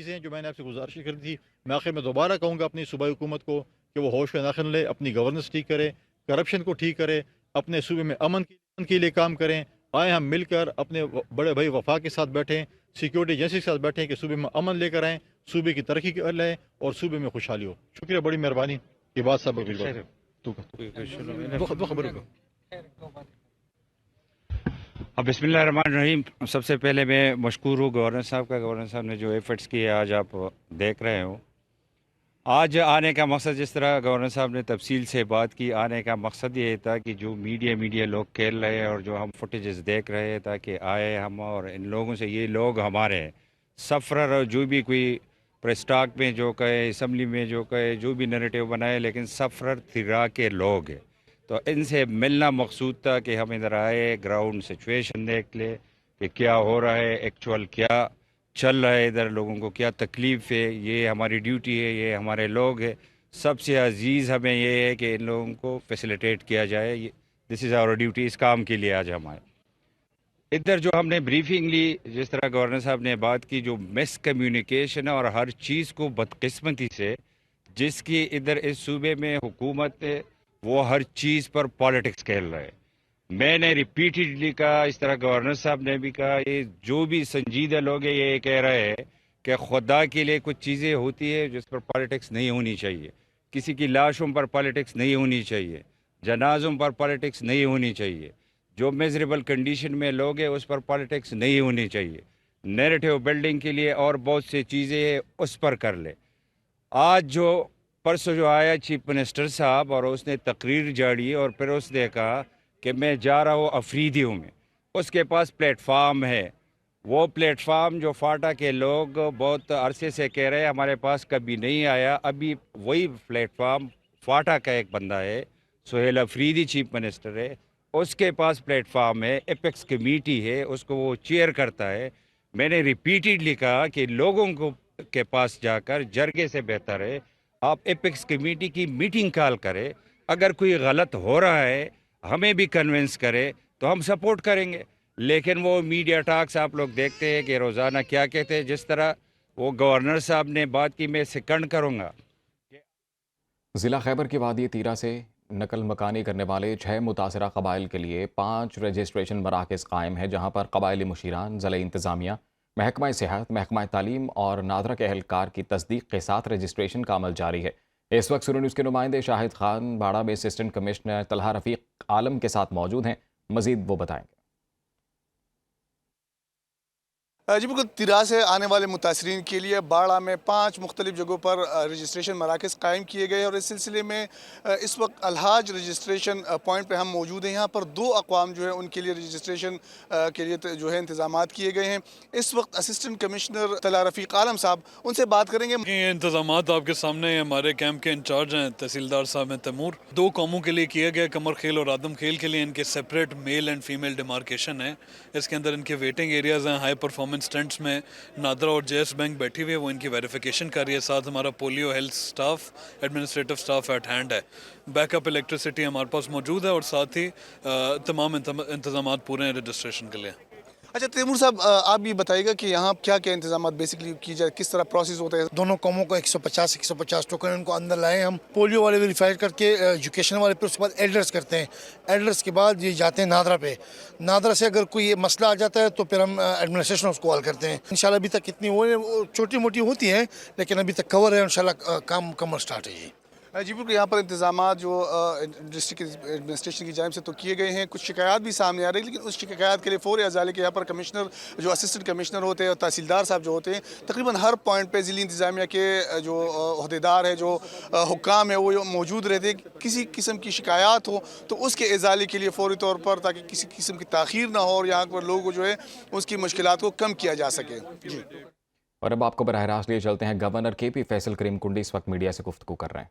چیزیں جو میں نے آپ سے گزارش کری تھی، میں آخر میں دوبارہ کہوں گا اپنی صوبائی حکومت کو کہ وہ ہوش میں ناخن لے، اپنی گورننس ٹھیک کرے، کرپشن کو ٹھیک کرے، اپنے صوبے میں امن کے لیے کام کریں. آئیں ہم مل کر اپنے بڑے بھائی وفاق کے ساتھ بیٹھیں، سیکیورٹی ایجنسی کے ساتھ بیٹھیں کہ صوبے میں امن لے کر آئیں، صوبے کی ترقی کر لیں اور صوبے میں خوشحالی ہو. شکریہ، بڑی مہربانی. یہ بات سب دو خبروں کو. اب بسم اللہ الرحمن الرحیم. سب سے پہلے میں مشکور ہوں گورنر صاحب کا. گورنر صاحب نے جو ایفرٹس کیے آج آپ دیکھ رہے ہو. آج آنے کا مقصد، جس طرح گورنر صاحب نے تفصیل سے بات کی، آنے کا مقصد یہ تھا کہ جو میڈیا لوگ کھیل رہے ہیں اور جو ہم فوٹیجز دیکھ رہے ہیں، تاکہ آئے ہم اور ان لوگوں سے، یہ لوگ ہمارے ہیں سفرر، اور جو بھی کوئی پریس ٹاک میں جو کہے، اسمبلی میں جو کہے، جو بھی نریٹیو بنائے، لیکن سفرر تھرا کے لوگ ہیں. تو ان سے ملنا مقصود تھا کہ ہم ادھر آئے، گراؤنڈ سچویشن دیکھ لے کہ کیا ہو رہا ہے، ایکچوئل کیا چل رہا ہے ادھر، لوگوں کو کیا تکلیف ہے. یہ ہماری ڈیوٹی ہے، یہ ہمارے لوگ ہیں. سب سے عزیز ہمیں یہ ہے کہ ان لوگوں کو فیسیلیٹیٹ کیا جائے. دس از آور ڈیوٹی. اس کام کے لیے آج ہم آئے. ادھر جو ہم نے بریفنگ لی، جس طرح گورنر صاحب نے بات کی، جو مس کمیونیکیشن اور ہر چیز کو بدقسمتی سے جس کی ادھر اس صوبے میں حکومت ہے، وہ ہر چیز پر پالیٹکس کھیل رہے ہیں. میں نے ریپیٹڈلی کہا، اس طرح گورنر صاحب نے بھی کہا، یہ جو بھی سنجیدہ لوگ ہیں یہ کہہ رہے ہیں کہ خدا کے لیے کچھ چیزیں ہوتی ہے جس پر پالیٹکس نہیں ہونی چاہیے. کسی کی لاشوں پر پالیٹکس نہیں ہونی چاہیے، جنازوں پر پالیٹکس نہیں ہونی چاہیے، جو میزریبل کنڈیشن میں لوگ ہیں اس پر پالیٹکس نہیں ہونی چاہیے. نیریٹیو بلڈنگ کے لیے اور بہت سی چیزیں ہیں، اس پر کر لے. آج جو پرسوں جو آیا چیف منسٹر صاحب اور اس نے تقریر جاڑی اور پھر اس نے کہا کہ میں جا رہا ہوں افریدیوں میں. اس کے پاس پلیٹ فارم ہے. وہ پلیٹ فارم جو فاٹا کے لوگ بہت عرصے سے کہہ رہے ہیں ہمارے پاس کبھی نہیں آیا، ابھی وہی پلیٹ فارم فاٹا کا ایک بندہ ہے، سہیل افریدی چیف منسٹر ہے، اس کے پاس پلیٹ فارم ہے. ایپیکس کمیٹی ہے، اس کو وہ چیئر کرتا ہے. میں نے ریپیٹڈلی کہا کہ لوگوں کو کے پاس جا کر جرگے سے بہتر ہے آپ ایپیکس کمیٹی کی میٹنگ کال کرے. اگر کوئی غلط ہو رہا ہے ہمیں بھی کنونس کرے تو ہم سپورٹ کریں گے. لیکن وہ میڈیا ٹاکس آپ لوگ دیکھتے ہیں کہ روزانہ کیا کہتے ہیں. جس طرح وہ گورنر صاحب نے بات کی، میں سیکنڈ کروں گا. ضلع خیبر کی وادی تیرا سے نقل مکانی کرنے والے 6 متاثرہ قبائل کے لیے 5 رجسٹریشن مراکز قائم ہیں، جہاں پر قبائلی مشیران، ضلعی انتظامیہ، محکمہ صحت، محکمہ تعلیم اور نادرہ کے اہلکار کی تصدیق کے ساتھ رجسٹریشن کا عمل جاری ہے. اس وقت سورہ نیوز کے نمائندے شاہد خان باڑہ میں اسسٹنٹ کمشنر طلحہ رفیق عالم کے ساتھ موجود ہیں. مزید وہ بتائیں گے. جی بالکل، تیرا سے آنے والے متاثرین کے لیے باڑہ میں 5 مختلف جگہوں پر رجسٹریشن مراکز قائم کیے گئے، اور اس سلسلے میں اس وقت الحاج رجسٹریشن پوائنٹ پہ ہم موجود ہیں. یہاں پر 2 اقوام جو ہے ان کے لیے رجسٹریشن کے لیے جو ہے انتظامات کیے گئے ہیں. اس وقت اسسٹنٹ کمشنر طلحہ رفیق عالم صاحب، ان سے بات کریں گے. یہ انتظامات آپ کے سامنے ہیں. ہمارے کیمپ کے انچارج ہیں تحصیلدار صاحب ہیں تیمور. 2 قوموں کے لیے کیا گیا، قمر خیل اور آدم خیل کے لیے ان کے separate male and female demarcation ہے. اس کے اندر ان کے ویٹنگ ایریاز ہیں. ہائی پرفارمنس ٹینٹس میں نادرہ اور جے ایس بینک بیٹھی ہوئی ہے، وہ ان کی ویریفیکیشن کر رہی ہے. ساتھ ہمارا polio health staff, administrative staff at hand ہے. بیک اپ الیکٹریسٹی ہمارے پاس موجود ہے، اور ساتھ ہی تمام انتظامات پورے ہیں رجسٹریشن کے لیے. اچھا تیمور صاحب، آپ بھی بتائیے گا کہ یہاں کیا کیا انتظامات بیسکلی کی جائے، کس طرح پروسیس ہوتا ہے؟ دونوں قوموں کو 150 ٹوکن ان کو اندر لائے ہم. پولیو والے ویریفائی کر کے، ایجوکیشن والے پھر اس کے بعد ایلڈرس کرتے ہیں. ایلڈرس کے بعد یہ جاتے ہیں نادرہ پہ. نادرہ سے اگر کوئی مسئلہ آ جاتا ہے تو پھر ہم ایڈمنسٹریشن اس کو کال کرتے ہیں. انشاءاللہ ابھی تک اتنی وہ چھوٹی موٹی ہوتی ہیں، لیکن ابھی تک کور ہے. انشاءاللہ کام مکمل سٹارٹ ہے. جی بالکل، یہاں پر انتظامات جو ڈسٹرکٹ ایڈمنسٹریشن کی جانب سے تو کیے گئے ہیں. کچھ شکایات بھی سامنے آ رہی ہیں، لیکن اس شکایات کے لیے فوری ازالے کے یہاں پر کمشنر جو اسسٹنٹ کمشنر ہوتے ہیں اور تحصیلدار صاحب جو ہوتے ہیں، تقریباً ہر پوائنٹ پہ ضلعی انتظامیہ کے جو عہدیدار ہیں، جو حکام ہیں، وہ موجود رہتے ہیں. کسی قسم کی شکایات ہو تو اس کے ازالے کے لیے فوری طور پر، تاکہ کسی قسم کی تاخیر نہ ہو اور یہاں پر لوگوں کو جو ہے اس کی مشکلات کو کم کیا جا سکے. جی، اور اب آپ کو براہ راست لیے چلتے ہیں. گورنر کے پی فیصل کریم کنڈی اس وقت میڈیا سے گفتگو کر رہے ہیں.